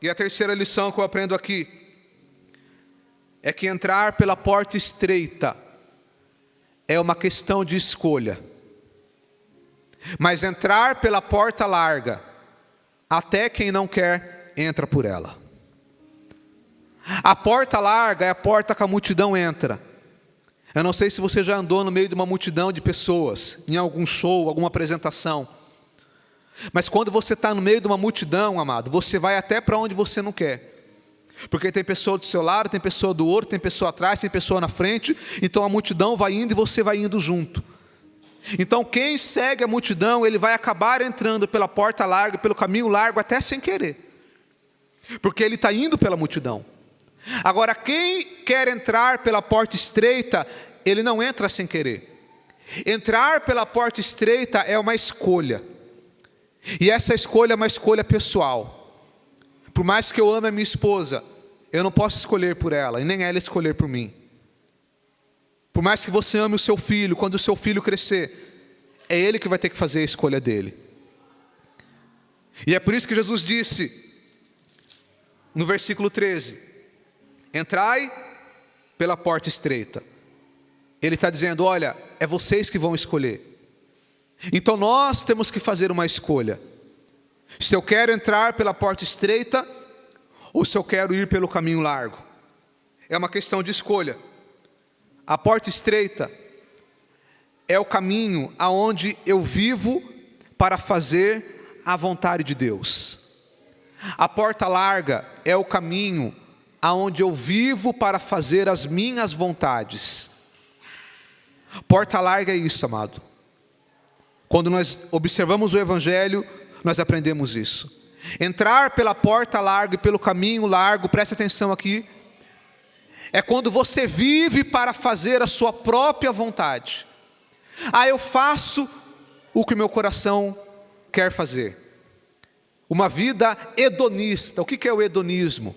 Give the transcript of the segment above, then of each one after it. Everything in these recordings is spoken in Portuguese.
E a terceira lição que eu aprendo aqui é que entrar pela porta estreita é uma questão de escolha. Mas entrar pela porta larga, até quem não quer, entra por ela. A porta larga é a porta que a multidão entra. Eu não sei se você já andou no meio de uma multidão de pessoas, em algum show, alguma apresentação. Mas quando você está no meio de uma multidão, amado, você vai até para onde você não quer. Porque tem pessoa do seu lado, tem pessoa do outro, tem pessoa atrás, tem pessoa na frente. Então a multidão vai indo e você vai indo junto. Então quem segue a multidão, ele vai acabar entrando pela porta larga, pelo caminho largo, até sem querer. Porque ele está indo pela multidão. Agora quem quer entrar pela porta estreita, ele não entra sem querer. Entrar pela porta estreita é uma escolha. E essa escolha é uma escolha pessoal. Por mais que eu ame a minha esposa, eu não posso escolher por ela, e nem ela escolher por mim. Por mais que você ame o seu filho, quando o seu filho crescer, é ele que vai ter que fazer a escolha dele. E é por isso que Jesus disse, no versículo 13, entrai pela porta estreita. Ele está dizendo, olha, é vocês que vão escolher. Então nós temos que fazer uma escolha. Se eu quero entrar pela porta estreita, ou se eu quero ir pelo caminho largo. É uma questão de escolha. A porta estreita é o caminho aonde eu vivo para fazer a vontade de Deus. A porta larga é o caminho aonde eu vivo para fazer as minhas vontades. Porta larga é isso, amado. Quando nós observamos o Evangelho, nós aprendemos isso. Entrar pela porta larga e pelo caminho largo, preste atenção aqui, é quando você vive para fazer a sua própria vontade. Eu faço o que meu coração quer fazer. Uma vida hedonista. O que é o hedonismo?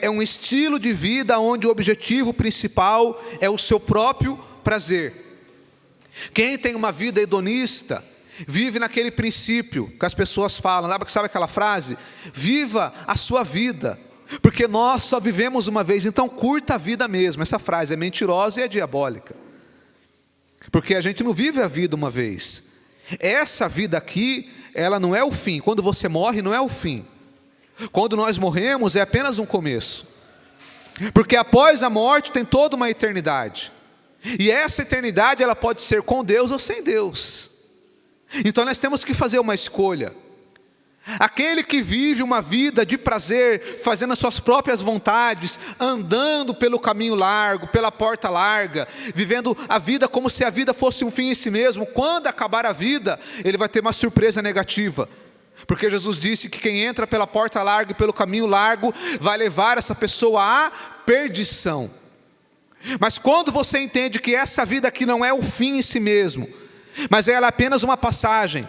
É um estilo de vida onde o objetivo principal é o seu próprio prazer. Quem tem uma vida hedonista, vive naquele princípio que as pessoas falam, sabe aquela frase? Viva a sua vida, porque nós só vivemos uma vez, então curta a vida mesmo. Essa frase é mentirosa e é diabólica, porque a gente não vive a vida uma vez. Essa vida aqui, ela não é o fim. Quando você morre, não é o fim. Quando nós morremos, é apenas um começo, porque após a morte tem toda uma eternidade. E essa eternidade, ela pode ser com Deus ou sem Deus. Então nós temos que fazer uma escolha. Aquele que vive uma vida de prazer, fazendo as suas próprias vontades, andando pelo caminho largo, pela porta larga, vivendo a vida como se a vida fosse um fim em si mesmo, quando acabar a vida, ele vai ter uma surpresa negativa. Porque Jesus disse que quem entra pela porta larga e pelo caminho largo, vai levar essa pessoa à perdição. Mas quando você entende que essa vida aqui não é o fim em si mesmo, mas ela é apenas uma passagem,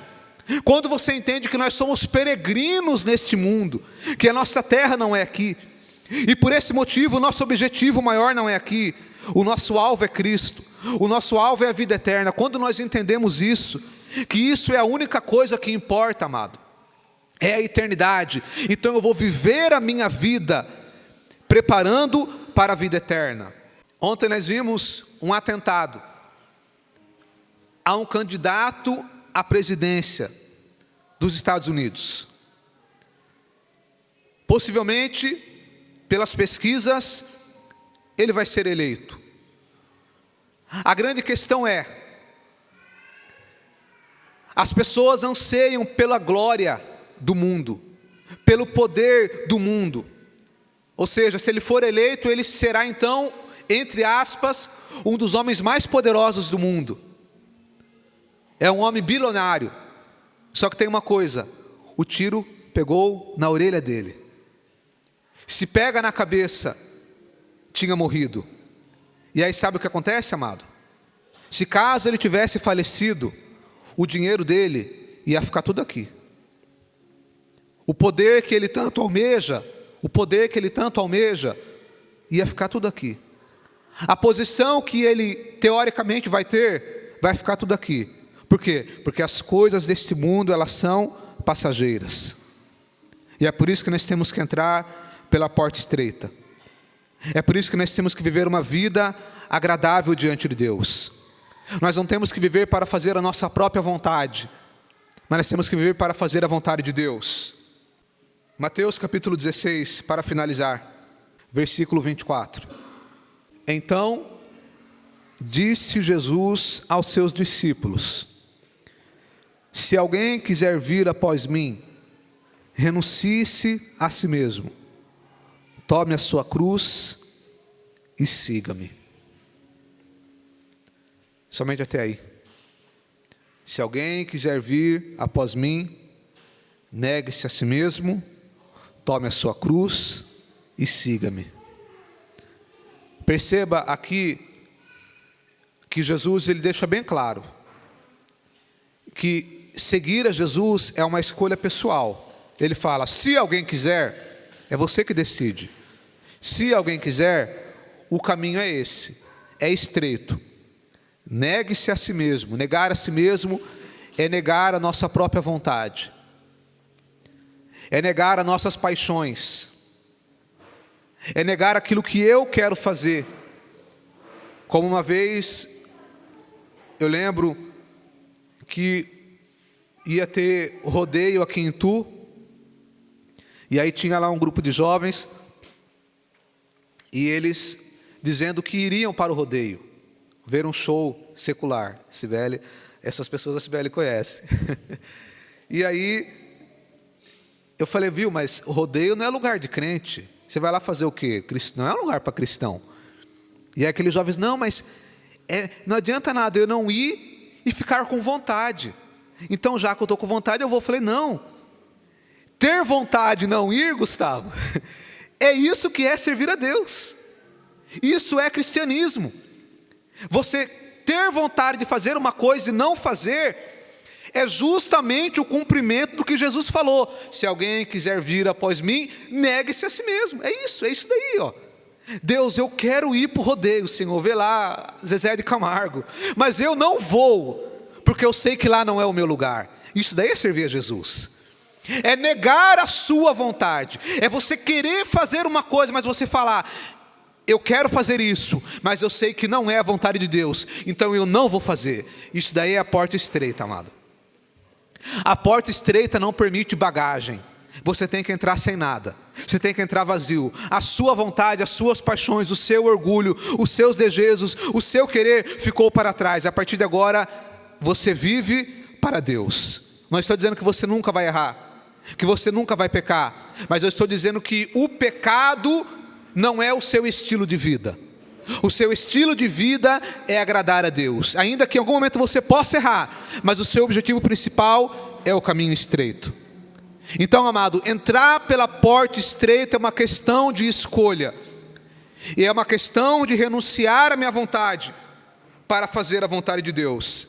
quando você entende que nós somos peregrinos neste mundo, que a nossa terra não é aqui, e por esse motivo o nosso objetivo maior não é aqui, o nosso alvo é Cristo, o nosso alvo é a vida eterna. Quando nós entendemos isso, que isso é a única coisa que importa, amado, é a eternidade, então eu vou viver a minha vida preparando para a vida eterna. Ontem nós vimos um atentado a um candidato à presidência dos Estados Unidos. Possivelmente, pelas pesquisas, ele vai ser eleito. A grande questão é, as pessoas anseiam pela glória do mundo, pelo poder do mundo. Ou seja, se ele for eleito, ele será então, entre aspas, um dos homens mais poderosos do mundo. É um homem bilionário. Só que tem uma coisa, o tiro pegou na orelha dele. Se pega na cabeça, tinha morrido. E aí sabe o que acontece, amado? Se caso ele tivesse falecido, o dinheiro dele ia ficar tudo aqui. O poder que ele tanto almeja, ia ficar tudo aqui. A posição que ele teoricamente vai ter, vai ficar tudo aqui. Por quê? Porque as coisas deste mundo, elas são passageiras. E é por isso que nós temos que entrar pela porta estreita. É por isso que nós temos que viver uma vida agradável diante de Deus. Nós não temos que viver para fazer a nossa própria vontade, mas nós temos que viver para fazer a vontade de Deus. Mateus capítulo 16, para finalizar, versículo 24. Então disse Jesus aos seus discípulos: se alguém quiser vir após mim, renuncie-se a si mesmo, tome a sua cruz e siga-me. Somente até aí. Se alguém quiser vir após mim, negue-se a si mesmo, tome a sua cruz e siga-me. Perceba aqui que Jesus ele deixa bem claro que seguir a Jesus é uma escolha pessoal. Ele fala: se alguém quiser, é você que decide. Se alguém quiser, o caminho é esse, é estreito. Negue-se a si mesmo. Negar a si mesmo é negar a nossa própria vontade, é negar as nossas paixões, é negar aquilo que eu quero fazer. Como uma vez, eu lembro que ia ter rodeio aqui em Itu, e aí tinha lá um grupo de jovens, e eles dizendo que iriam para o rodeio, ver um show secular. Cibele, essas pessoas a Cibele conhece. E aí, eu falei: viu, mas o rodeio não é lugar de crente, você vai lá fazer o quê? Não é um lugar para cristão. E aí aqueles jovens: não, mas não adianta nada eu não ir e ficar com vontade. Então, já que eu estou com vontade, eu vou. Eu falei: não, ter vontade e não ir, Gustavo, é isso que é servir a Deus. Isso é cristianismo. Você ter vontade de fazer uma coisa e não fazer, é justamente o cumprimento do que Jesus falou: se alguém quiser vir após mim, negue-se a si mesmo. É isso daí, ó. Deus, eu quero ir para o rodeio, Senhor, vê lá Zezé de Camargo, mas eu não vou, porque eu sei que lá não é o meu lugar. Isso daí é servir a Jesus. É negar a sua vontade, é você querer fazer uma coisa, mas você falar: eu quero fazer isso, mas eu sei que não é a vontade de Deus, então eu não vou fazer. Isso daí é a porta estreita, amado. A porta estreita não permite bagagem. Você tem que entrar sem nada, você tem que entrar vazio. A sua vontade, as suas paixões, o seu orgulho, os seus desejos, o seu querer ficou para trás. A partir de agora, você vive para Deus. Não estou dizendo que você nunca vai errar, que você nunca vai pecar, mas eu estou dizendo que o pecado não é o seu estilo de vida. O seu estilo de vida é agradar a Deus, ainda que em algum momento você possa errar, mas o seu objetivo principal é o caminho estreito. Então, amado, entrar pela porta estreita é uma questão de escolha, e é uma questão de renunciar à minha vontade para fazer a vontade de Deus.